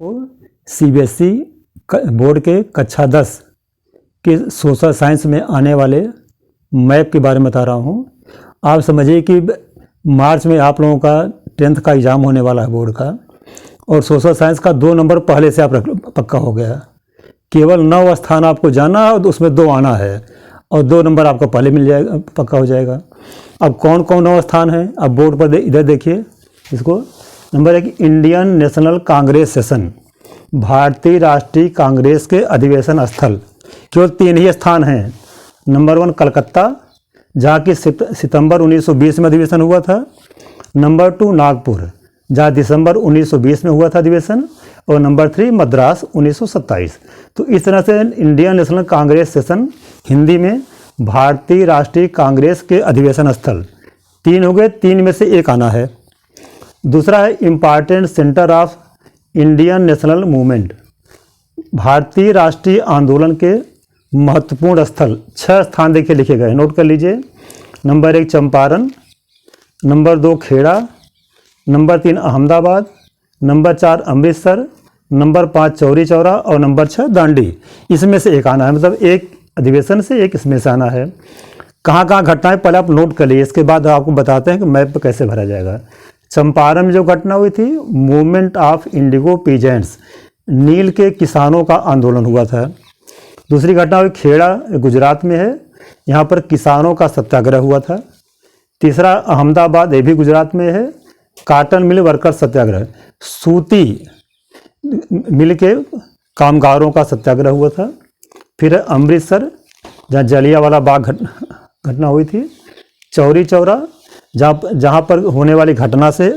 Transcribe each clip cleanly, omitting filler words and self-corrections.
को CBSE board के कक्षा 10 के सोशल साइंस में आने वाले मैप के बारे में बता रहा हूँ। आप समझिए कि मार्च में आप लोगों का 10th का एग्ज़ाम होने वाला है बोर्ड का, और सोशल साइंस का 2 नंबर पहले से आप पक्का हो गया। केवल 9 स्थान आपको जाना है और उसमें 2 आना है, और 2 नंबर आपको पहले मिल जाएगा, पक्का हो जाएगा। अब कौन कौन 9 स्थान हैं अब बोर्ड पर इधर देखिए इसको। Number 1 Indian national Congress session, भारतीय राष्ट्रीय कांग्रेस के अधिवेशन स्थल, केवल 3 ही स्थान हैं। नंबर 1 कलकत्ता, जहाँ की सितंबर 1920 में अधिवेशन हुआ था। नंबर 2 नागपुर, जहाँ दिसंबर 1920 में हुआ था अधिवेशन। और नंबर 3 मद्रास 1927। तो इस तरह से Indian national Congress session, Hindi में भारतीय राष्ट्रीय कांग्रेस के अधिवेशन स्थल 3 हो गए, 3 में से 1 आना है। दूसरा है important centre of Indian national movement, भारतीय राष्ट्रीय आंदोलन के महत्वपूर्ण स्थल 6 स्थान देखिए लिखे गए, नोट कर लीजिए। Number 1 Champaran, number 2 Kheda, number 3 Ahmedabad, number 4 Amritsar, number 5 Chauri Chaura और नंबर 6 दांडी। इसमें से 1 आना है, मतलब 1 अधिवेशन से 1 इसमें से आना है। कहाँ कहाँ घटनाएं पहले आप नोट कर लीजिए, इसके बाद आपको बताते हैं कि मैप पे कैसे भरा जाएगा। चंपारण में जो घटना हुई थी, मूवमेंट ऑफ इंडिगो पीजेंट्स, नील के किसानों का आंदोलन हुआ था। दूसरी घटना हुई खेड़ा, गुजरात में है, यहाँ पर किसानों का सत्याग्रह हुआ था। तीसरा अहमदाबाद, ये भी गुजरात में है, काटन मिल वर्कर सत्याग्रह, सूती मिल के कामगारों का सत्याग्रह हुआ था। फिर अमृतसर, जहाँ जलियांवाला बाग घटना हुई थी। चौरी चौरा, जहाँ पर होने वाली घटना से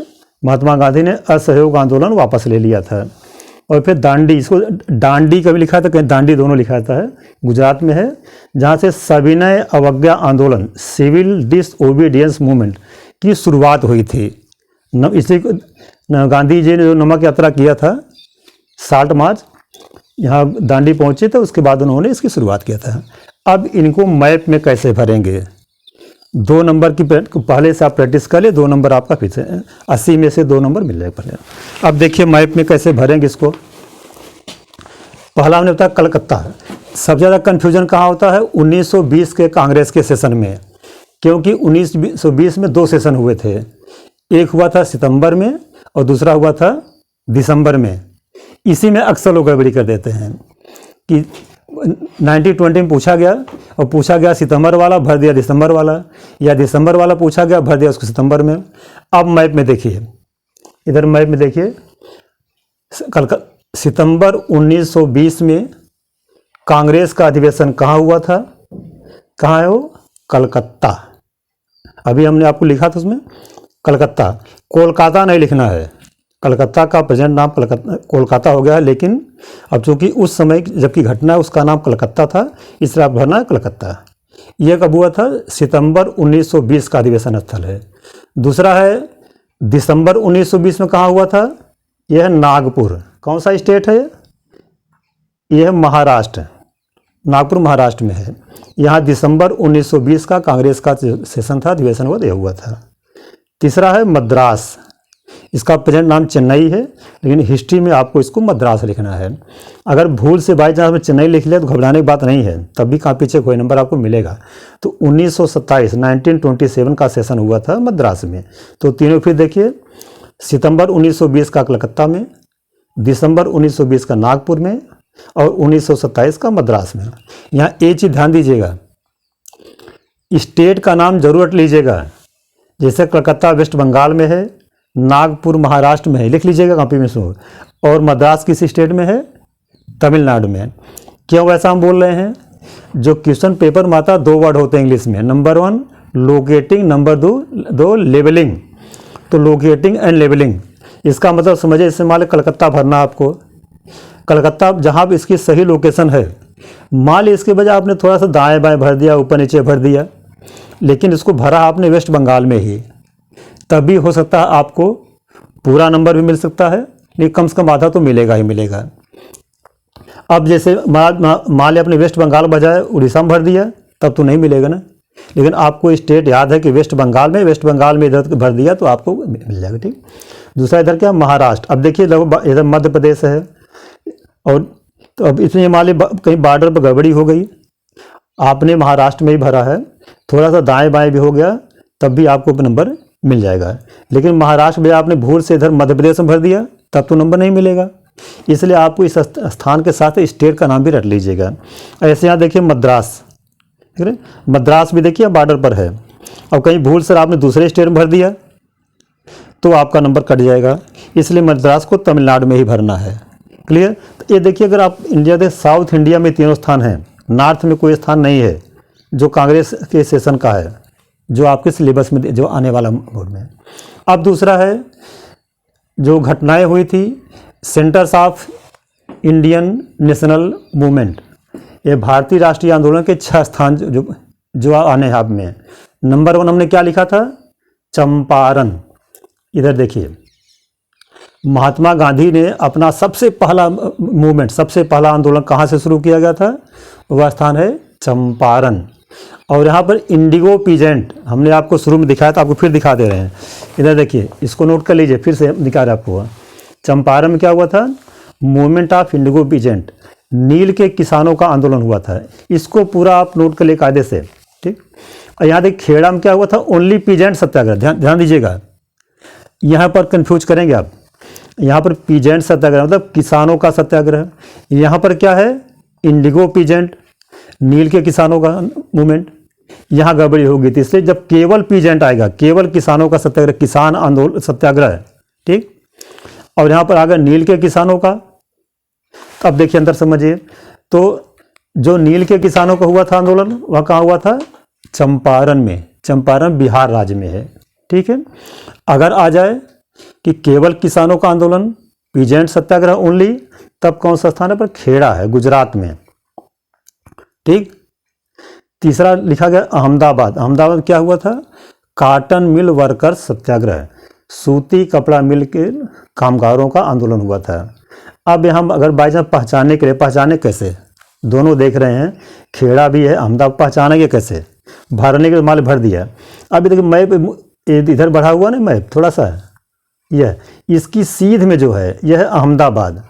महात्मा गांधी ने असहयोग आंदोलन वापस ले लिया था। और फिर दांडी, इसको डांडी कभी लिखा था, कहीं दांडी दोनों लिखा था, है गुजरात में है, जहाँ से सविनय अवज्ञा आंदोलन, सिविल डिसओबीडियंस मूवमेंट की शुरुआत हुई थी। इसी गांधी जी ने जो नमक यात्रा किया था, साल्ट मार्च, यहाँ दांडी पहुँचे थे, उसके बाद उन्होंने इसकी शुरुआत किया था। अब इनको मैप में कैसे भरेंगे, 2 नंबर की पहले से आप प्रैक्टिस कर ले, 2 नंबर आपका फिर से 80 में से 2 नंबर मिल जाएगा। अब देखिए मैप में कैसे भरेंगे इसको। पहला हमने बताया कलकत्ता। सबसे ज़्यादा कन्फ्यूजन कहाँ होता है, 1920 के कांग्रेस के सेशन में, क्योंकि 1920 में 2 सेशन हुए थे। एक हुआ था सितंबर में और दूसरा हुआ था दिसंबर में। इसी में अक्सर लोग गड़बड़ी कर देते हैं कि 1920 में पूछा गया और पूछा गया सितंबर वाला, भर दिया दिसंबर वाला, या दिसंबर वाला पूछा गया, भर दिया उसको सितंबर में। अब मैप में देखिए, इधर मैप में देखिए, सितंबर 1920 में कांग्रेस का अधिवेशन कहाँ हुआ था, कहाँ है वो, कलकत्ता। अभी हमने आपको लिखा था उसमें कलकत्ता, कोलकाता नहीं लिखना है। कलकत्ता का प्रेजेंट नाम कोलकाता हो गया है, लेकिन अब चूंकि उस समय जबकि घटना है उसका नाम कलकत्ता था, इसलिए आप भरना है कलकत्ता। यह कब हुआ था, सितंबर 1920 का अधिवेशन स्थल है। दूसरा है दिसंबर 1920 में कहाँ हुआ था, यह है नागपुर। कौन सा स्टेट है, यह है महाराष्ट्र, नागपुर महाराष्ट्र में है। यहाँ दिसंबर 1920 का कांग्रेस का सेशन था, अधिवेशन हुआ था। तीसरा है मद्रास, इसका प्रेजेंट नाम चेन्नई है, लेकिन हिस्ट्री में आपको इसको मद्रास लिखना है। अगर भूल से बाई चांस में चेन्नई लिख लिया तो घबराने की बात नहीं है, तब भी कहाँ पीछे कोई नंबर आपको मिलेगा। तो 1927 का सेशन हुआ था मद्रास में। तो तीनों फिर देखिए, सितंबर 1920 का कलकत्ता में, दिसंबर 1920 का नागपुर में और 1927 का मद्रास में। यहाँ एक चीज़ ध्यान दीजिएगा, स्टेट का नाम जरूर रट लीजिएगा। जैसे कलकत्ता वेस्ट बंगाल में है, नागपुर महाराष्ट्र में है, लिख लीजिएगा कॉपी में सो, और मद्रास किसी स्टेट में है, तमिलनाडु में। क्यों ऐसा हम बोल रहे हैं, जो क्वेश्चन पेपर में आता 2 वर्ड होते हैं इंग्लिश में, नंबर 1 लोकेटिंग, नंबर 2 लेबलिंग। तो लोकेटिंग एंड लेबलिंग, इसका मतलब समझिए, इससे मान लीजिए कलकत्ता भरना आपको, कलकत्ता जहाँ भी इसकी सही लोकेशन है, मान लीजिए इसके बजाय आपने थोड़ा सा दाएँ बाएँ भर दिया, ऊपर नीचे भर दिया, लेकिन इसको भरा आपने वेस्ट बंगाल में ही, तभी हो सकता है आपको पूरा नंबर भी मिल सकता है, लेकिन कम से कम आधा तो मिलेगा ही मिलेगा। अब जैसे मान लिया आपने वेस्ट बंगाल बजाय उड़ीसा में भर दिया, तब तो नहीं मिलेगा ना, लेकिन आपको स्टेट याद है कि वेस्ट बंगाल में इधर भर दिया तो आपको मिल जाएगा। ठीक। दूसरा इधर क्या, महाराष्ट्र। अब देखिए इधर मध्य प्रदेश है, और तो अब इसमें मान ली कहीं बॉर्डर पर गड़बड़ी हो गई, आपने महाराष्ट्र में ही भरा है, थोड़ा सा दाएं बाएं भी हो गया तब भी आपको नंबर मिल जाएगा। लेकिन महाराष्ट्र में आपने भूल से इधर मध्य प्रदेश में भर दिया तब तो नंबर नहीं मिलेगा। इसलिए आपको इस स्थान के साथ स्टेट का नाम भी रट लीजिएगा। ऐसे यहाँ देखिए मद्रास, ठीक है, मद्रास भी देखिए बॉर्डर पर है। अब कहीं भूल से आपने दूसरे स्टेट में भर दिया तो आपका नंबर कट जाएगा, इसलिए मद्रास को तमिलनाडु में ही भरना है। क्लियर। तो ये देखिए, अगर आप इंडिया के साउथ इंडिया में तीनों स्थान हैं, नॉर्थ में कोई स्थान नहीं है जो कांग्रेस के सेशन का है, जो आपके सिलेबस में जो आने वाला बोर्ड में। अब दूसरा है जो घटनाएं हुई थी, centres of Indian national movement, ये भारतीय राष्ट्रीय आंदोलन के 6 स्थान जो आने हाथ में। नंबर 1 हमने क्या लिखा था, चंपारण। इधर देखिए, महात्मा गांधी ने अपना सबसे पहला मूवमेंट, सबसे पहला आंदोलन कहाँ से शुरू किया गया था, वह स्थान है चंपारण। और यहाँ पर इंडिगो पीजेंट हमने आपको शुरू में दिखाया था, आपको फिर दिखा दे रहे हैं। इधर देखिए, इसको नोट कर लीजिए, फिर से दिखा रहे आपको। चंपारण में क्या हुआ था, मूवमेंट ऑफ इंडिगो पीजेंट, नील के किसानों का आंदोलन हुआ था। इसको पूरा आप नोट कर लिए कायदे से, ठीक। और यहाँ देखिए खेड़ा में क्या हुआ था, ओनली पीजेंट सत्याग्रह। ध्यान दीजिएगा, यहाँ पर कंफ्यूज करेंगे आप। यहाँ पर पीजेंट सत्याग्रह मतलब किसानों का सत्याग्रह, यहाँ पर क्या है, इंडिगो पीजेंट, नील के किसानों का मूवमेंट। यहाँ गड़बड़ी होगी थी, इसलिए जब केवल पीजेंट आएगा, केवल किसानों का सत्याग्रह, किसान आंदोलन सत्याग्रह, ठीक। और यहाँ पर आ गया नील के किसानों का। अब देखिए अंदर समझिए, तो जो नील के किसानों का हुआ था आंदोलन, वह कहाँ हुआ था, चंपारण में। चंपारण बिहार राज्य में है, ठीक है। अगर आ जाए कि केवल किसानों का आंदोलन, पीजेंट सत्याग्रह ओनली, तब कौन सा स्थान है, पर खेड़ा है, गुजरात में, ठीक। तीसरा लिखा गया अहमदाबाद। अहमदाबाद क्या हुआ था, कॉटन मिल वर्कर्स सत्याग्रह, सूती कपड़ा मिल के कामगारों का आंदोलन हुआ था। अब हम अगर बाई चांस पहचानने के लिए, पहचाने कैसे, दोनों देख रहे हैं, खेड़ा भी है, अहमदाबाद, पहचानेंगे कैसे, भरने के माल भर दिया। अभी देखिए मैप इधर बढ़ा हुआ ना, मैप थोड़ा सा, यह इसकी सीध में जो है यह है अहमदाबाद।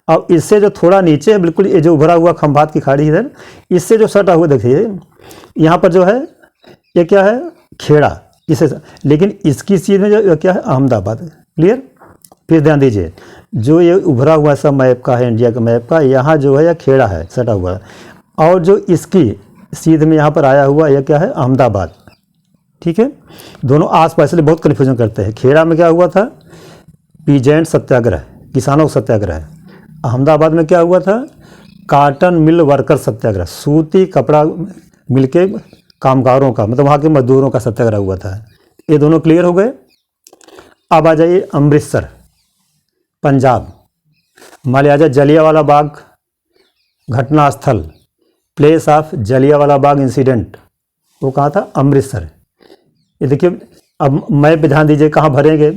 अब इससे जो थोड़ा नीचे है बिल्कुल, ये जो उभरा हुआ खंभात की खाड़ी इधर, इससे जो सटा हुआ देखिए, यहाँ पर जो है ये क्या है, खेड़ा, इसे, लेकिन इसकी सीध में जो क्या है, अहमदाबाद। क्लियर। फिर ध्यान दीजिए, जो ये उभरा हुआ सब मैप का है, इंडिया का मैप का, यहाँ जो है यह खेड़ा है, सटा हुआ, और जो इसकी सीध में यहाँ पर आया हुआ यह क्या है, अहमदाबाद, ठीक है। दोनों आस पास, इसलिए बहुत कन्फ्यूजन करते हैं। खेड़ा में क्या हुआ था, पीजेंट सत्याग्रह, किसानों का सत्याग्रह। अहमदाबाद में क्या हुआ था, कॉटन मिल वर्कर सत्याग्रह, सूती कपड़ा मिल के कामगारों का, मतलब वहाँ के मजदूरों का सत्याग्रह हुआ था। ये दोनों क्लियर हो गए। अब आ जाइए अमृतसर, पंजाब। मान लिया जाए जलियांवाला बाग घटना स्थल, place of Jallianwala Bagh incident, वो कहाँ था, अमृतसर। ये देखिए, अब मैप पे ध्यान दीजिए, कहाँ भरेंगे।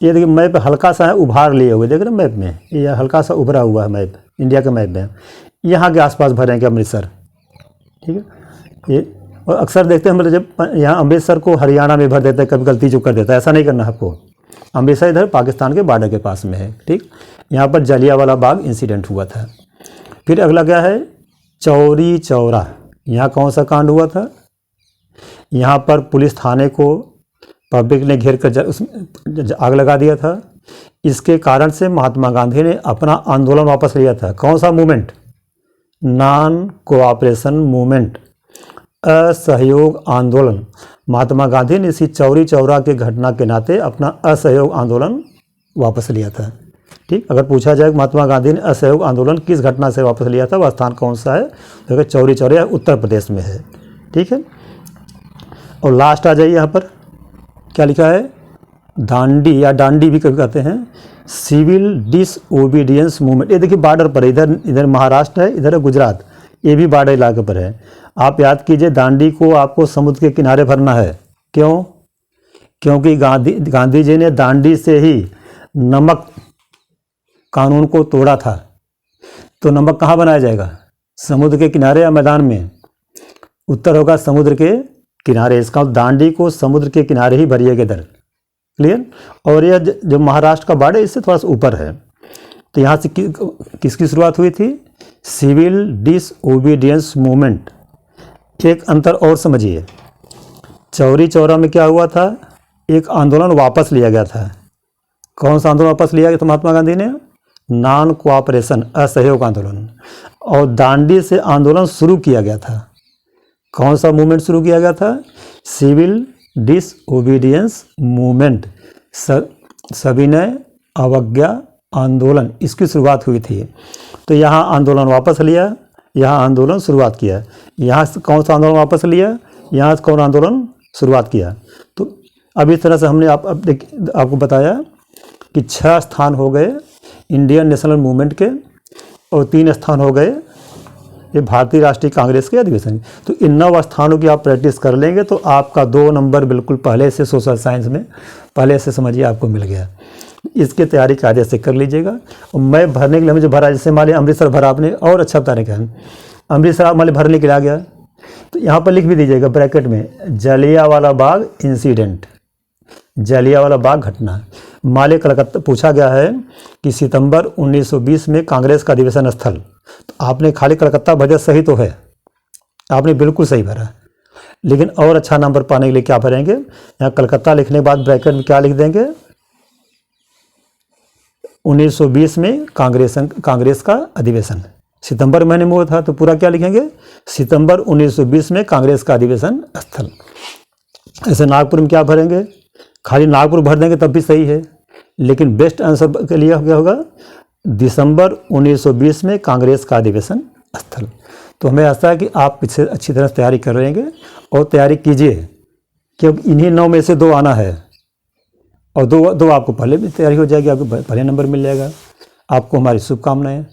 ये देखिए मैप हल्का सा है, उभार लिए हुए, देख रहे हैं मैप में, ये हल्का सा उभरा हुआ है मैप, इंडिया के मैप में, यहाँ के आसपास भरेंगे अमृतसर, ठीक है। ये और अक्सर देखते हैं हम, जब यहाँ अमृतसर को हरियाणा में भर देते हैं, कभी गलती जो कर देता है, ऐसा नहीं करना है आपको। अमृतसर इधर पाकिस्तान के बॉर्डर के पास में है, ठीक। यहाँ पर जलियांवाला बाग इंसिडेंट हुआ था। फिर अगला क्या है, चौरी चौरा। यहाँ कौन सा कांड हुआ था, यहाँ पर पुलिस थाने को पब्लिक ने घेर कर उसमें आग लगा दिया था। इसके कारण से महात्मा गांधी ने अपना आंदोलन वापस लिया था। कौन सा मूवमेंट, नॉन कोऑपरेशन मूवमेंट, असहयोग आंदोलन। महात्मा गांधी ने इसी चौरी चौरा के घटना के नाते अपना असहयोग आंदोलन वापस लिया था, ठीक। अगर पूछा जाए महात्मा गांधी ने असहयोग आंदोलन किस घटना से वापस लिया था, वह स्थान कौन सा है, तो चौरी चौरा उत्तर प्रदेश में है, ठीक है। और लास्ट आ जाइए, यहाँ पर क्या लिखा है, दांडी या डांडी भी कभी कहते हैं, सिविल डिसओबीडियंस मूवमेंट। ये देखिए बॉर्डर पर है, इधर महाराष्ट्र है, इधर है गुजरात, ये भी बॉर्डर इलाके पर है। आप याद कीजिए, दांडी को आपको समुद्र के किनारे भरना है। क्यों, क्योंकि गांधी जी ने दांडी से ही नमक कानून को तोड़ा था। तो नमक कहाँ बनाया जाएगा, समुद्र के किनारे या मैदान में, उत्तर होगा समुद्र के किनारे। इसका दांडी को समुद्र के किनारे ही भरिएगा इधर, क्लियर। और ये जो महाराष्ट्र का बॉर्डर इससे थोड़ा सा ऊपर है। तो यहाँ से किसकी शुरुआत हुई थी? Civil disobedience movement. एक अंतर और समझिए, चौरी चौरा में क्या हुआ था? एक आंदोलन वापस लिया गया था। कौन सा आंदोलन वापस लिया गया था महात्मा गांधी ने? नॉन कोऑपरेशन, असहयोग आंदोलन। और दांडी से आंदोलन शुरू किया गया था। कौन सा मूवमेंट शुरू किया गया था? सिविल डिसओबीडियंस मूवमेंट, सविनय अवज्ञा आंदोलन, इसकी शुरुआत हुई थी। तो यहाँ आंदोलन वापस लिया, यहाँ आंदोलन शुरुआत किया। यहाँ से कौन सा आंदोलन वापस लिया, यहाँ से कौन आंदोलन शुरुआत किया। तो अब इस तरह से हमने आपको बताया कि 6 स्थान हो गए इंडियन नेशनल मूवमेंट के और 3 स्थान हो गए ये भारतीय राष्ट्रीय कांग्रेस के अधिवेशन। तो इन 9 स्थानों की आप प्रैक्टिस कर लेंगे तो आपका 2 नंबर बिल्कुल पहले से सोशल साइंस में पहले से समझिए आपको मिल गया। इसकी तैयारी कायदे से कर लीजिएगा। और मैं भरने के लिए हमें जो भरा, जैसे मान लिया अमृतसर भरा आपने, और अच्छा बताने का है, अमृतसर मान लिया भरने के लिए आ गया, तो यहाँ पर लिख भी दीजिएगा ब्रैकेट में जलियांवाला बाग इंसिडेंट, जलियांवाला बाग घटना। माले कलकत्ता पूछा गया है कि सितंबर 1920 में कांग्रेस का अधिवेशन स्थल, तो आपने खाली कलकत्ता भरा, सही तो है, आपने बिल्कुल सही भरा। लेकिन और अच्छा नंबर पाने के लिए क्या भरेंगे? यहाँ कलकत्ता लिखने के बाद ब्रैकेट में क्या लिख देंगे? 1920 में कांग्रेस का अधिवेशन, सितंबर महीने में हुआ था, तो पूरा क्या लिखेंगे? सितंबर 1920 में कांग्रेस का अधिवेशन स्थल। ऐसे नागपुर में क्या भरेंगे? खाली नागपुर भर देंगे तब भी सही है, लेकिन बेस्ट आंसर के लिए क्या होगा? दिसंबर 1920 में कांग्रेस का अधिवेशन स्थल। तो हमें आशा है कि आप इससे अच्छी तरह से तैयारी कर रहेंगे और तैयारी कीजिए, क्योंकि इन्हीं 9 में से 2 आना है और दो आपको पहले भी तैयारी हो जाएगी, आपको पहले नंबर मिल जाएगा। आपको हमारी शुभकामनाएं।